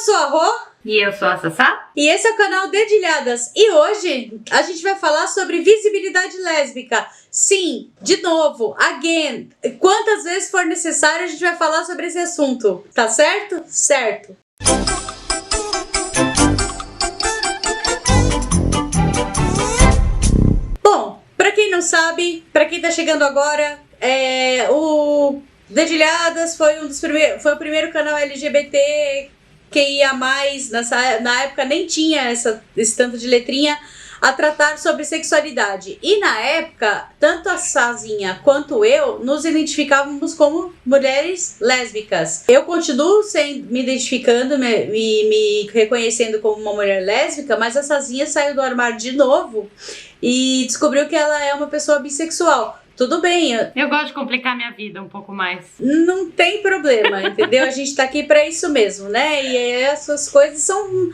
sou a Rô. E eu sou a Sassá. E esse é o canal Dedilhadas. E hoje a gente vai falar sobre visibilidade lésbica. Sim, de novo, again. Quantas vezes for necessário a gente vai falar sobre esse assunto. Tá certo? Certo. Bom, pra quem não sabe, pra quem tá chegando agora, o Dedilhadas foi foi o primeiro canal LGBT que ia mais, na época nem tinha esse tanto de letrinha, a tratar sobre sexualidade. E na época, tanto a Sazinha quanto eu nos identificávamos como mulheres lésbicas. Eu continuo me identificando, me reconhecendo como uma mulher lésbica, mas a Sazinha saiu do armário de novo e descobriu que ela é uma pessoa bissexual. Tudo bem. Eu gosto de complicar minha vida um pouco mais. Não tem problema, entendeu? A gente tá aqui pra isso mesmo, né? E essas coisas são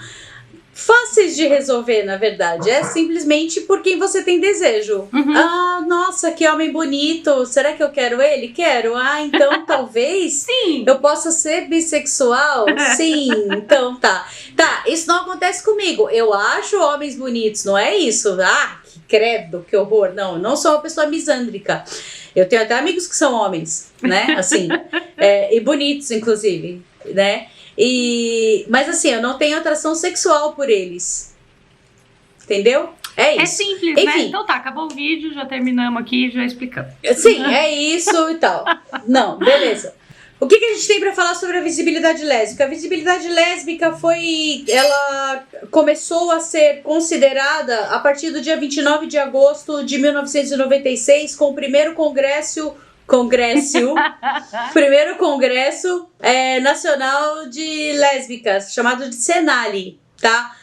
fáceis de resolver, na verdade. É simplesmente por quem você tem desejo. Uhum. Ah, nossa, que homem bonito. Será que eu quero ele? Quero. Ah, então talvez Sim. eu possa ser bissexual? Sim, então tá. Tá, isso não acontece comigo. Eu acho homens bonitos, não é isso? Ah, que credo, que horror. Não, eu não sou uma pessoa misândrica. Eu tenho até amigos que são homens, né? Assim, e bonitos, inclusive, né? Mas assim, eu não tenho atração sexual por eles. Entendeu? É isso. É simples, enfim, né? Então tá, acabou o vídeo, já terminamos aqui, já explicamos. Sim, é isso e tal. Não, beleza. O que a gente tem pra falar sobre a visibilidade lésbica? A visibilidade lésbica ela começou a ser considerada a partir do dia 29 de agosto de 1996, com o primeiro primeiro congresso nacional de lésbicas, chamado de Senali, tá?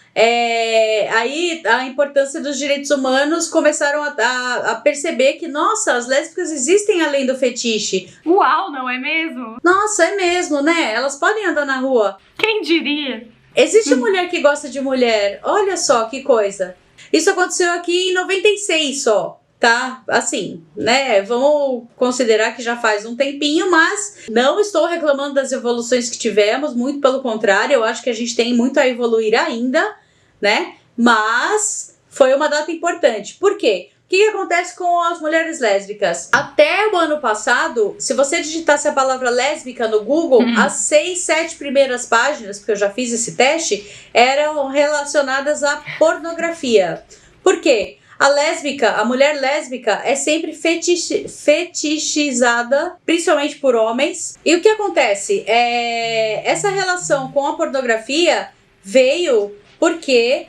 Aí a importância dos direitos humanos começaram a perceber que, nossa, as lésbicas existem além do fetiche. Uau, não é mesmo? Nossa, é mesmo, né? Elas podem andar na rua. Quem diria? Existe mulher que gosta de mulher. Olha só que coisa. Isso aconteceu aqui em 96 só. Tá, assim, né, vamos considerar que já faz um tempinho, mas não estou reclamando das evoluções que tivemos, muito pelo contrário, eu acho que a gente tem muito a evoluir ainda, né, mas foi uma data importante. Por quê? O que acontece com as mulheres lésbicas? Até o ano passado, se você digitasse a palavra lésbica no Google, as 6, 7 primeiras páginas, porque eu já fiz esse teste, eram relacionadas à pornografia. Por quê? A mulher lésbica é sempre fetichizada, principalmente por homens. E o que acontece? Essa relação com a pornografia veio porque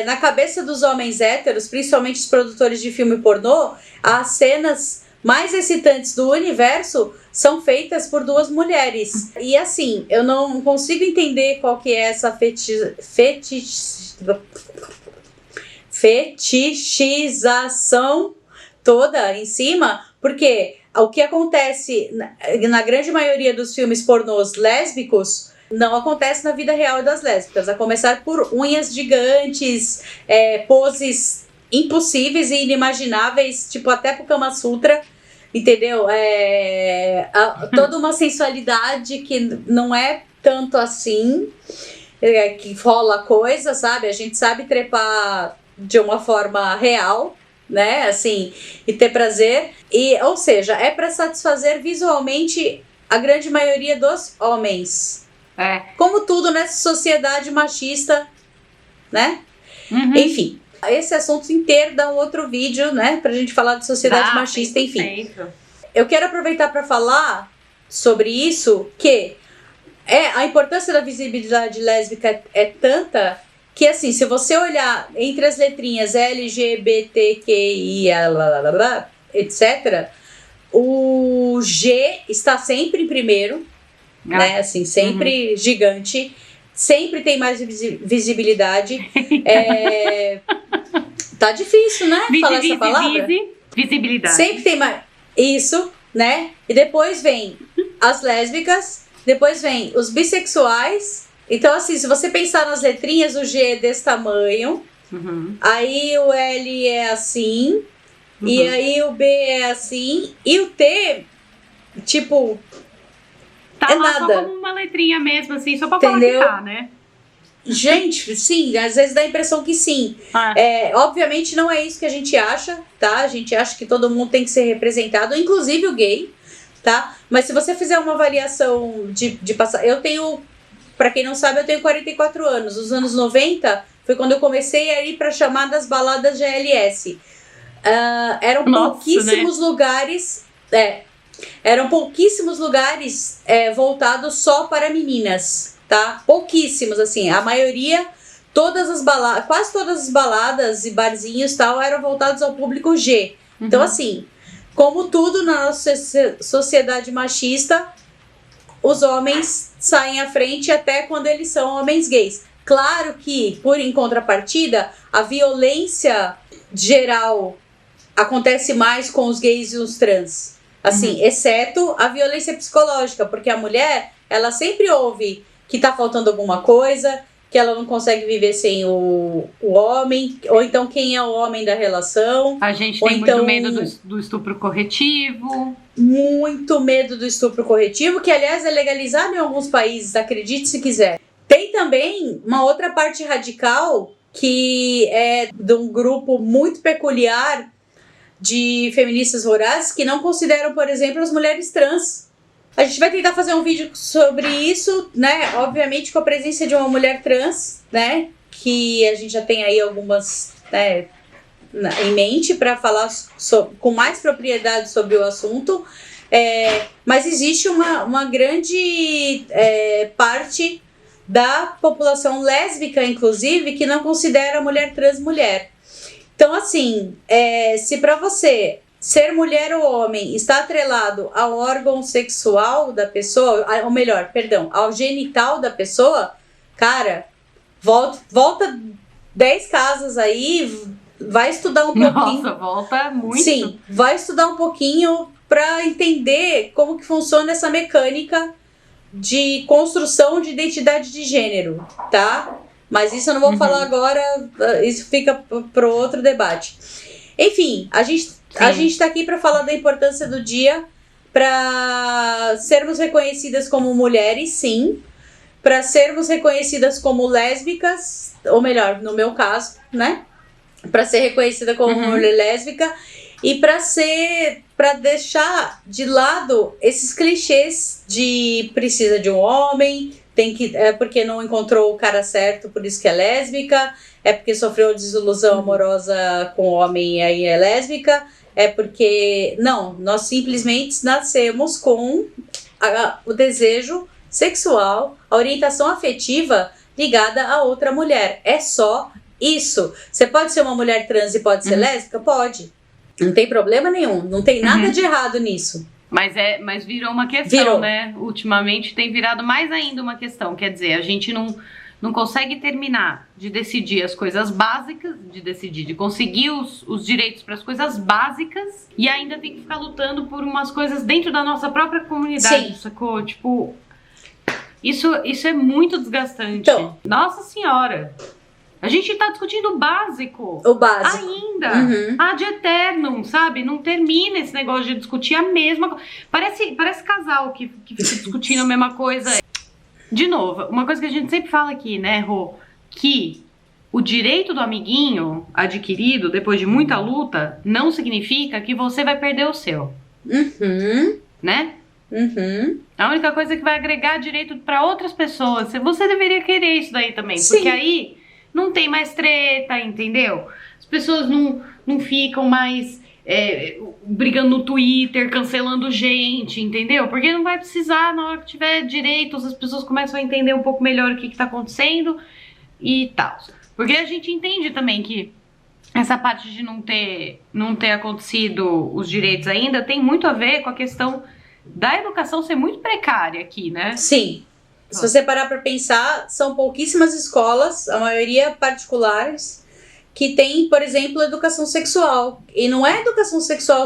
na cabeça dos homens héteros, principalmente os produtores de filme pornô, as cenas mais excitantes do universo são feitas por duas mulheres. E assim, eu não consigo entender qual que é essa fetichização toda em cima, porque o que acontece na grande maioria dos filmes pornôs lésbicos não acontece na vida real das lésbicas, a começar por unhas gigantes, poses impossíveis e inimagináveis, tipo até pro Kama Sutra, entendeu? Toda uma sensualidade que não é tanto assim, que rola coisa, sabe? A gente sabe trepar de uma forma real, né, assim, e ter prazer, ou seja, é para satisfazer visualmente a grande maioria dos homens. Como tudo nessa sociedade machista, né? Uhum. Enfim, esse assunto inteiro dá um outro vídeo, né, pra gente falar de sociedade machista, 100%. Enfim. Eu quero aproveitar para falar sobre isso, que a importância da visibilidade lésbica é tanta que, assim, se você olhar entre as letrinhas LGBTQI, etc., o G está sempre em primeiro, né? Assim, sempre gigante, sempre tem mais visibilidade. Tá difícil, né? Falar essa palavra. Visibilidade. Sempre tem mais. Isso, né? E depois vem as lésbicas, depois vem os bissexuais. Então, assim, se você pensar nas letrinhas, o G é desse tamanho, aí o L é assim, e aí o B é assim, e o T, tipo, Tá é lá nada. só como uma letrinha mesmo, assim, só pra Entendeu? falar que tá, né? Gente, sim, às vezes dá a impressão que sim. Obviamente não é isso que a gente acha, tá? A gente acha que todo mundo tem que ser representado, inclusive o gay, tá? Mas se você fizer uma avaliação de passar... Eu tenho, pra quem não sabe, eu tenho 44 anos. Os anos 90 foi quando eu comecei a ir pra chamadas baladas GLS. Eram pouquíssimos lugares... eram pouquíssimos lugares voltados só para meninas, tá? Pouquíssimos, assim. A maioria, quase todas as baladas e barzinhos e tal eram voltados ao público G. Então, assim, como tudo na nossa sociedade machista, os homens saem à frente até quando eles são homens gays. Claro que, em contrapartida, a violência geral acontece mais com os gays e os trans. Assim, exceto a violência psicológica, porque a mulher, ela sempre ouve que tá faltando alguma coisa, que ela não consegue viver sem o homem, ou então quem é o homem da relação. A gente tem muito medo do estupro corretivo. Muito medo do estupro corretivo, que aliás é legalizado em alguns países, acredite se quiser. Tem também uma outra parte radical, que é de um grupo muito peculiar de feministas vorazes que não consideram, por exemplo, as mulheres trans. A gente vai tentar fazer um vídeo sobre isso, né? Obviamente com a presença de uma mulher trans, né? Que a gente já tem aí algumas, né, em mente para falar com mais propriedade sobre o assunto. Mas existe uma grande parte da população lésbica, inclusive, que não considera a mulher trans mulher. Então, assim, se para você ser mulher ou homem está atrelado ao órgão sexual da pessoa, ou melhor, perdão, ao genital da pessoa, cara, volta 10 casas aí, vai estudar um pouquinho. Nossa, volta muito. Sim, vai estudar um pouquinho para entender como que funciona essa mecânica de construção de identidade de gênero, tá? Mas isso eu não vou falar agora, isso fica para outro debate. Enfim, a gente tá aqui para falar da importância do dia, para sermos reconhecidas como mulheres, sim, para sermos reconhecidas como lésbicas, ou melhor, no meu caso, né? Para ser reconhecida como mulher lésbica e para deixar de lado esses clichês de precisa de um homem, porque não encontrou o cara certo, por isso que é lésbica, é porque sofreu desilusão amorosa com o homem e aí é lésbica, é porque... Não, nós simplesmente nascemos com o desejo sexual, a orientação afetiva ligada a outra mulher. É só isso. Você pode ser uma mulher trans e pode ser lésbica? Pode. Não tem problema nenhum. Não tem nada de errado nisso. Mas virou uma questão, né? Ultimamente tem virado mais ainda uma questão. Quer dizer, a gente não consegue terminar de decidir as coisas básicas, de conseguir os direitos para as coisas básicas, e ainda tem que ficar lutando por umas coisas dentro da nossa própria comunidade, sacou? Tipo, isso é muito desgastante. Então, Nossa Senhora! A gente tá discutindo o básico. O básico. Ainda. Ad eternum, sabe? Não termina esse negócio de discutir a mesma coisa. Parece casal que fica discutindo a mesma coisa. De novo, uma coisa que a gente sempre fala aqui, né, Rô? Que o direito do amiguinho adquirido depois de muita luta não significa que você vai perder o seu. Né? A única coisa que vai agregar direito para outras pessoas. Você deveria querer isso daí também. Sim. Porque aí não tem mais treta, entendeu? As pessoas não ficam mais brigando no Twitter, cancelando gente, entendeu? Porque não vai precisar, na hora que tiver direitos, as pessoas começam a entender um pouco melhor o que tá acontecendo e tal. Porque a gente entende também que essa parte de não ter acontecido os direitos ainda tem muito a ver com a questão da educação ser muito precária aqui, né? Sim. Se você parar para pensar, são pouquíssimas escolas, a maioria particulares, que tem, por exemplo, educação sexual. E não é educação sexual,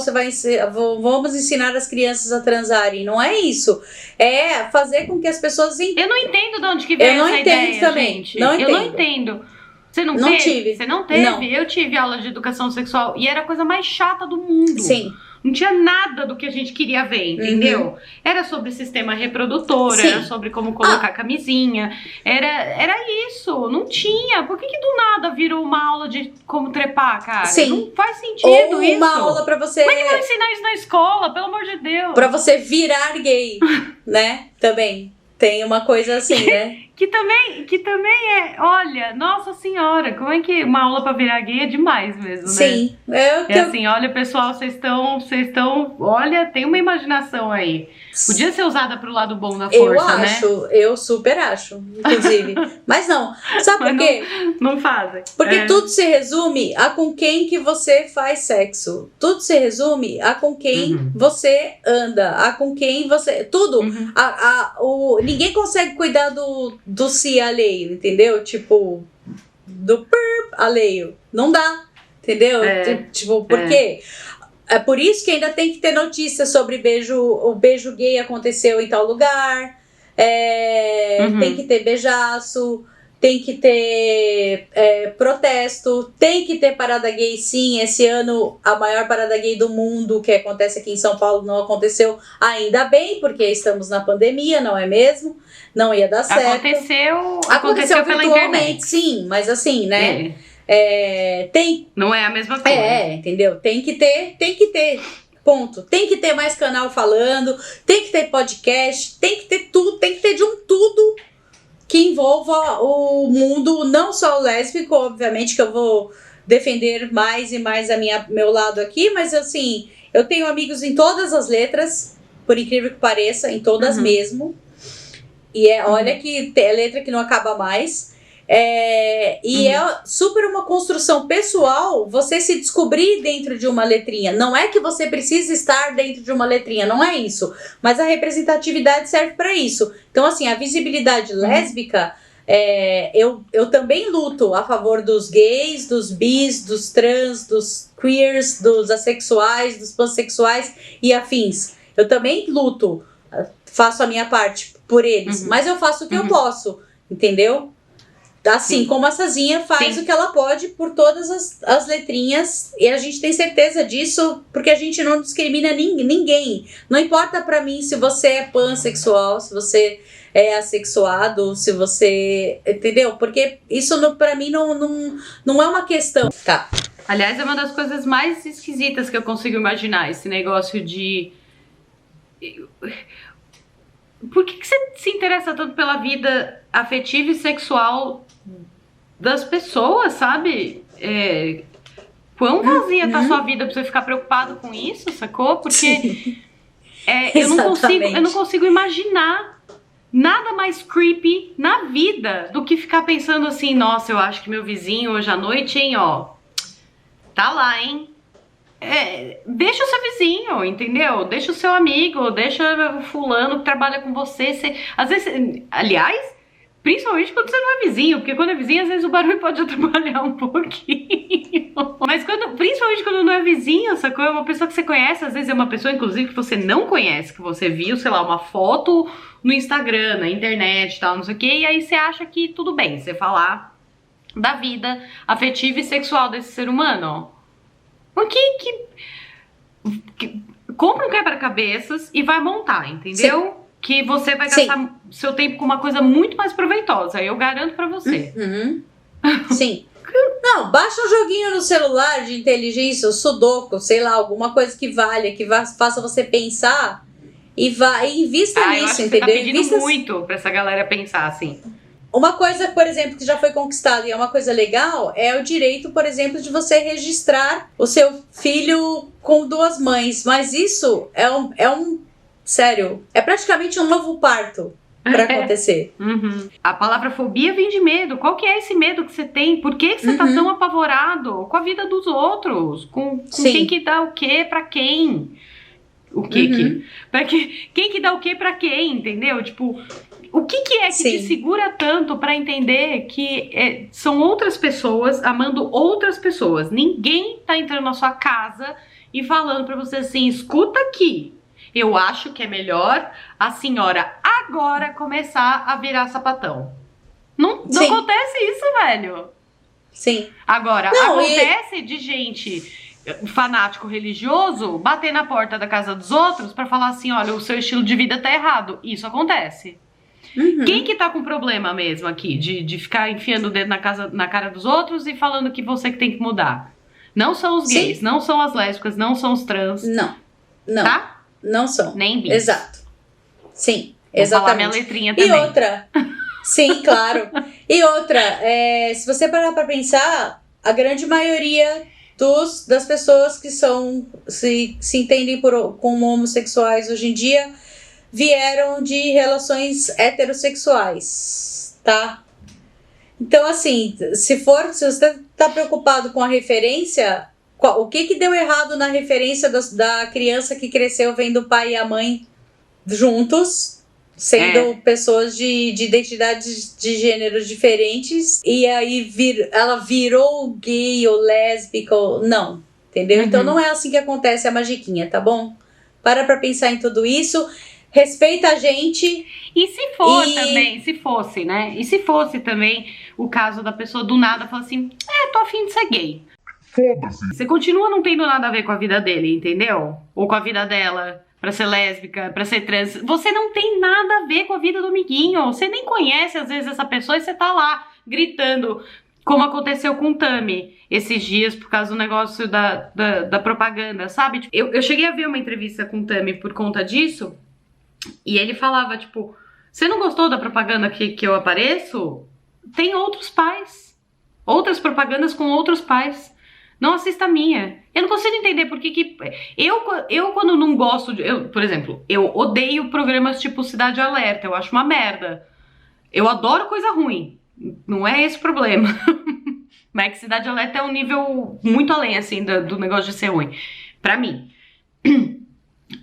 vamos ensinar as crianças a transarem. Não é isso. É fazer com que as pessoas entendam. Eu não entendo de onde que veio essa ideia, também. gente. Não Eu não entendo. Você não teve? Tive. Você não teve? Não. Eu tive aula de educação sexual e era a coisa mais chata do mundo. Sim. Não tinha nada do que a gente queria ver, entendeu? Era sobre sistema reprodutor, Sim. era sobre como colocar camisinha, era isso, não tinha. Por que do nada virou uma aula de como trepar, cara? Sim. Não faz sentido Ou isso. uma aula pra você... Como é que vão ensinar isso na escola? Pelo amor de Deus. Pra você virar gay, né? Também. Tem uma coisa assim, né? Que também é, olha, nossa senhora, como é que uma aula pra virar gay é demais mesmo, né? Sim. É assim, olha, pessoal, vocês estão, olha, tem uma imaginação aí. Podia ser usada pro lado bom da força, né? Eu super acho, inclusive. Mas não, sabe por quê? Não fazem. Porque tudo se resume a com quem que você faz sexo. Tudo se resume a com quem você anda, a com quem você... Tudo. Ninguém consegue cuidar do si alheio, entendeu? Tipo, do alheio. Não dá, entendeu? Tipo, por quê? É por isso que ainda tem que ter notícias sobre o beijo gay aconteceu em tal lugar, tem que ter beijaço, tem que ter protesto, tem que ter parada gay sim. Esse ano a maior parada gay do mundo, que acontece aqui em São Paulo, não aconteceu, ainda bem, porque estamos na pandemia, não é mesmo? Não ia dar certo. Aconteceu pela internet. Sim, mas assim, né? Não é a mesma coisa. Entendeu? Tem que ter. Ponto. Tem que ter mais canal falando, tem que ter podcast, tem que ter tudo, tem que ter de tudo que envolva o mundo, não só o lésbico, obviamente, que eu vou defender mais e mais meu lado aqui, mas assim, eu tenho amigos em todas as letras, por incrível que pareça, em todas mesmo. E olha que é letra que não acaba mais. É super uma construção pessoal você se descobrir dentro de uma letrinha. Não é que você precisa estar dentro de uma letrinha, não é isso. Mas a representatividade serve para isso. Então, assim, a visibilidade lésbica, eu também luto a favor dos gays, dos bis, dos trans, dos queers, dos assexuais, dos pansexuais e afins. Eu também luto, faço a minha parte por eles, mas eu faço o que eu posso, entendeu? Assim como a Sazinha faz o que ela pode por todas as letrinhas, e a gente tem certeza disso, porque a gente não discrimina ninguém. Não importa pra mim se você é pansexual, se você é assexuado, se você... Entendeu? Porque isso pra mim não é uma questão. Tá. Aliás, é uma das coisas mais esquisitas que eu consigo imaginar, esse negócio de... Por que você se interessa tanto pela vida afetiva e sexual das pessoas, sabe? Quão vazia tá a sua vida pra você ficar preocupado com isso, sacou? Porque eu não consigo imaginar nada mais creepy na vida do que ficar pensando assim, nossa, eu acho que meu vizinho hoje à noite, hein, ó, tá lá, hein? Deixa o seu vizinho, entendeu? Deixa o seu amigo, deixa o fulano que trabalha com você. Às vezes, aliás, principalmente quando você não é vizinho, porque quando é vizinho, às vezes o barulho pode atrapalhar um pouquinho. Mas principalmente quando não é vizinho, sacou? É uma pessoa que você conhece, às vezes é uma pessoa, inclusive, que você não conhece, que você viu, sei lá, uma foto no Instagram, na internet e tal, não sei o quê, e aí você acha que tudo bem você falar da vida afetiva e sexual desse ser humano, ó. Porque compra um quebra-cabeças e vai montar, entendeu? Sim. Que você vai gastar seu tempo com uma coisa muito mais proveitosa, eu garanto pra você. Sim. Não, baixa um joguinho no celular de inteligência, o Sudoku, sei lá, alguma coisa que valha, que faça você pensar e invista nisso, eu acho que entendeu? Você tá pedindo muito pra essa galera pensar assim. Uma coisa, por exemplo, que já foi conquistada e é uma coisa legal, é o direito, por exemplo, de você registrar o seu filho com 2 mães. Mas isso sério, é praticamente um novo parto pra acontecer. A palavra fobia vem de medo. Qual que é esse medo que você tem? Por que você tá tão apavorado com a vida dos outros? Com quem que dá o quê pra quem? O quê quem que dá o quê pra quem, entendeu? Tipo... O que é que te segura tanto pra entender que são outras pessoas amando outras pessoas? Ninguém tá entrando na sua casa e falando pra você assim, escuta aqui, eu acho que é melhor a senhora agora começar a virar sapatão. Não acontece isso, velho. Sim. Agora, acontece de gente fanático religioso bater na porta da casa dos outros pra falar assim, olha, o seu estilo de vida tá errado. Isso acontece. Quem que tá com problema mesmo aqui de ficar enfiando o dedo na cara dos outros e falando que você que tem que mudar? Não são os gays, Sim. não são as lésbicas, não são os trans. Não. Tá? Não são. Nem bis. Exato. Sim, Vou exatamente. falar minha letrinha também. E outra, sim, claro. E outra, se você parar pra pensar, a grande maioria das pessoas que se entendem como homossexuais hoje em dia vieram de relações heterossexuais, tá? Então, assim, se você tá preocupado com a referência, o que deu errado na referência da criança que cresceu vendo o pai e a mãe juntos, sendo pessoas de identidades de gêneros diferentes, e aí ela virou gay ou lésbica, não, entendeu? Então não é assim que acontece a magiquinha, tá bom? Para pra pensar em tudo isso, respeita a gente. E se for também, se fosse, né? E se fosse também o caso da pessoa do nada falar assim, tô afim de ser gay. Foda-se. Você continua não tendo nada a ver com a vida dele, entendeu? Ou com a vida dela, pra ser lésbica, pra ser trans. Você não tem nada a ver com a vida do amiguinho. Você nem conhece, às vezes, essa pessoa e você tá lá, gritando, como aconteceu com o Tami esses dias, por causa do negócio da propaganda, sabe? Eu cheguei a ver uma entrevista com o Tami por conta disso, e ele falava, tipo, você não gostou da propaganda que eu apareço? Tem outros pais. Outras propagandas com outros pais. Não assista a minha. Eu não consigo entender por que eu quando não gosto por exemplo, eu odeio programas tipo Cidade Alerta. Eu acho uma merda. Eu adoro coisa ruim. Não é esse o problema. Mas é que Cidade Alerta é um nível muito além, assim, do negócio de ser ruim. Pra mim.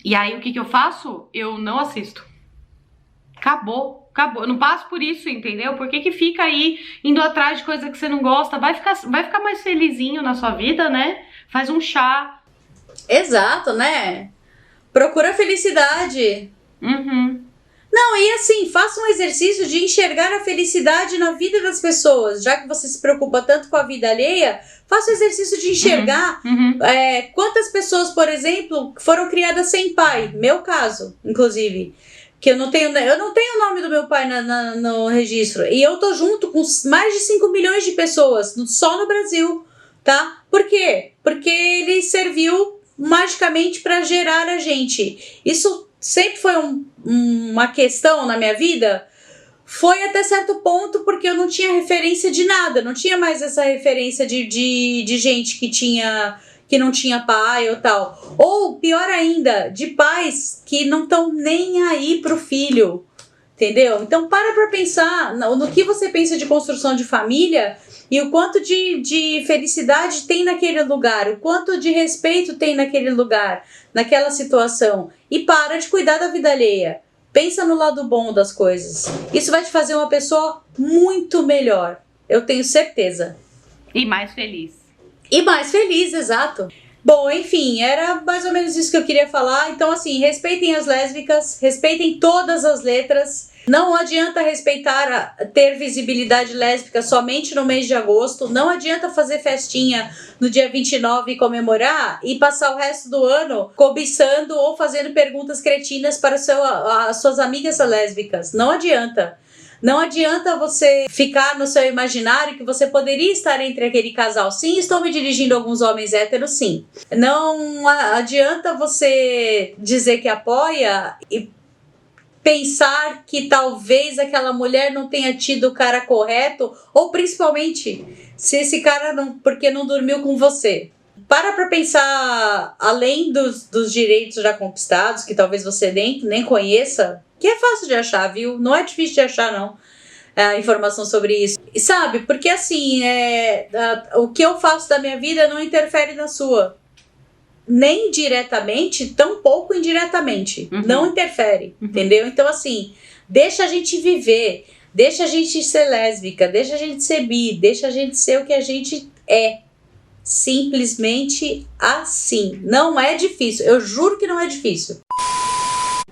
E aí, o que eu faço? Eu não assisto. Acabou. Eu não passo por isso, entendeu? Por que fica aí indo atrás de coisa que você não gosta? Vai ficar mais felizinho na sua vida, né? Faz um chá. Exato, né? Procura felicidade. Não, e assim, faça um exercício de enxergar a felicidade na vida das pessoas. Já que você se preocupa tanto com a vida alheia, faça o exercício de enxergar quantas pessoas, por exemplo, foram criadas sem pai. Meu caso, inclusive. Que eu não tenho o nome do meu pai no registro. E eu tô junto com mais de 5 milhões de pessoas, só no Brasil, tá? Por quê? Porque ele serviu magicamente para gerar a gente. Isso sempre foi uma questão na minha vida. Foi até certo ponto porque eu não tinha referência de nada. Não tinha mais essa referência de gente que não tinha pai ou tal. Ou, pior ainda, de pais que não estão nem aí pro filho, entendeu? Então, para pensar no que você pensa de construção de família e o quanto de felicidade tem naquele lugar, o quanto de respeito tem naquele lugar, naquela situação. E para de cuidar da vida alheia. Pensa no lado bom das coisas. Isso vai te fazer uma pessoa muito melhor. Eu tenho certeza. E mais feliz. E mais feliz, exato. Bom, enfim, era mais ou menos isso que eu queria falar. Então, assim, respeitem as lésbicas, respeitem todas as letras. Não adianta ter visibilidade lésbica somente no mês de agosto. Não adianta fazer festinha no dia 29 e comemorar e passar o resto do ano cobiçando ou fazendo perguntas cretinas para as suas amigas lésbicas. Não adianta. Não adianta você ficar no seu imaginário que você poderia estar entre aquele casal. Sim, estou me dirigindo a alguns homens héteros, sim. Não adianta você dizer que apoia e pensar que talvez aquela mulher não tenha tido o cara correto, ou principalmente se esse cara porque não dormiu com você. Para pensar além dos direitos já conquistados, que talvez você nem conheça, que é fácil de achar, viu? Não é difícil de achar, não, a informação sobre isso. E sabe, porque assim, o que eu faço da minha vida não interfere na sua. Nem diretamente, tampouco indiretamente. Não interfere, entendeu? Então assim, deixa a gente viver, deixa a gente ser lésbica, deixa a gente ser bi, deixa a gente ser o que a gente é. Simplesmente assim. Não é difícil, eu juro que não é difícil.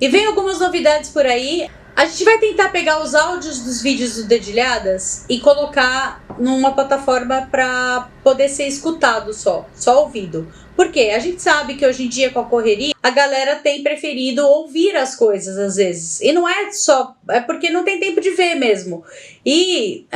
E vem algumas novidades por aí. A gente vai tentar pegar os áudios dos vídeos do Dedilhadas e colocar numa plataforma para poder ser escutado só ouvido. Por quê? A gente sabe que hoje em dia, com a correria, a galera tem preferido ouvir as coisas às vezes. E não é só... É porque não tem tempo de ver mesmo. E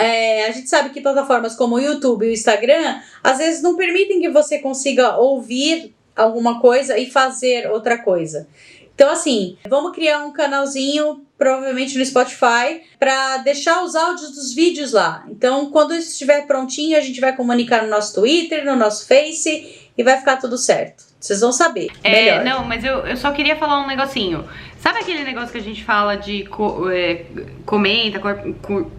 a gente sabe que plataformas como o YouTube e o Instagram, às vezes não permitem que você consiga ouvir alguma coisa e fazer outra coisa. Então, assim, vamos criar um canalzinho, provavelmente no Spotify, para deixar os áudios dos vídeos lá. Então, quando isso estiver prontinho, a gente vai comunicar no nosso Twitter, no nosso Face, e vai ficar tudo certo. Vocês vão saber. Melhor. Não, mas eu só queria falar um negocinho. Sabe aquele negócio que a gente fala de comenta,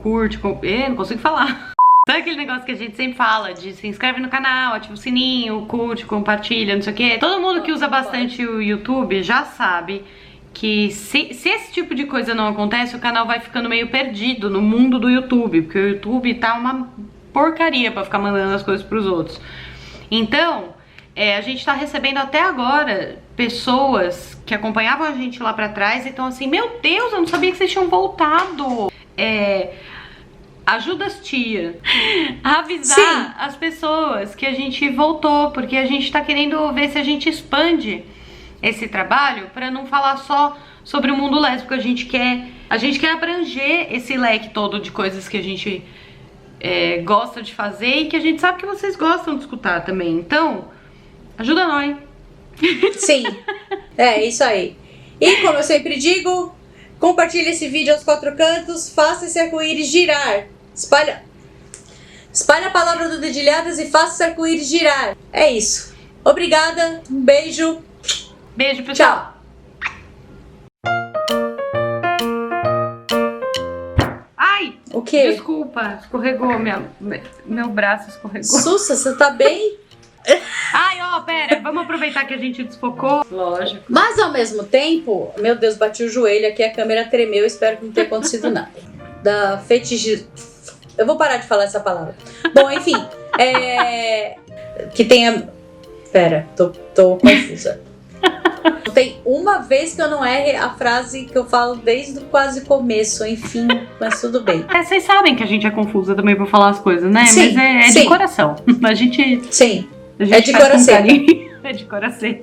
curte, não consigo falar. Sabe aquele negócio que a gente sempre fala de se inscreve no canal, ativa o sininho, curte, compartilha, não sei o quê? Todo mundo que usa bastante o YouTube já sabe que se esse tipo de coisa não acontece, o canal vai ficando meio perdido no mundo do YouTube, porque o YouTube tá uma porcaria pra ficar mandando as coisas pros outros. Então, a gente tá recebendo até agora pessoas que acompanhavam a gente lá pra trás e estão assim, meu Deus, eu não sabia que vocês tinham voltado. Ajuda as tia a avisar as pessoas que a gente voltou, porque a gente tá querendo ver se a gente expande esse trabalho pra não falar só sobre o mundo lésbico. A gente quer abranger esse leque todo de coisas que a gente gosta de fazer e que a gente sabe que vocês gostam de escutar também. Então, ajuda nós. Sim, é isso aí. E como eu sempre digo, compartilhe esse vídeo aos 4 cantos, faça esse arco-íris girar. Espalha a palavra do Dedilhadas e faça esse arco-íris girar. É isso. Obrigada, um beijo. Beijo, pessoal. Tchau. Ai, o quê? Desculpa, escorregou, meu braço escorregou. Sussa, você tá bem? Ai, pera, vamos aproveitar que a gente desfocou. Lógico. Mas ao mesmo tempo, meu Deus, bati o joelho aqui, a câmera tremeu, espero que não tenha acontecido nada. Da fetiche... Eu vou parar de falar essa palavra. Bom, enfim, que tenha... Pera, tô confusa. Tem uma vez que eu não erre a frase que eu falo desde o quase começo, enfim, mas tudo bem. Vocês sabem que a gente é confusa também pra falar as coisas, né? Sim, mas sim. De coração. A gente Sim, é de coração. É de coração.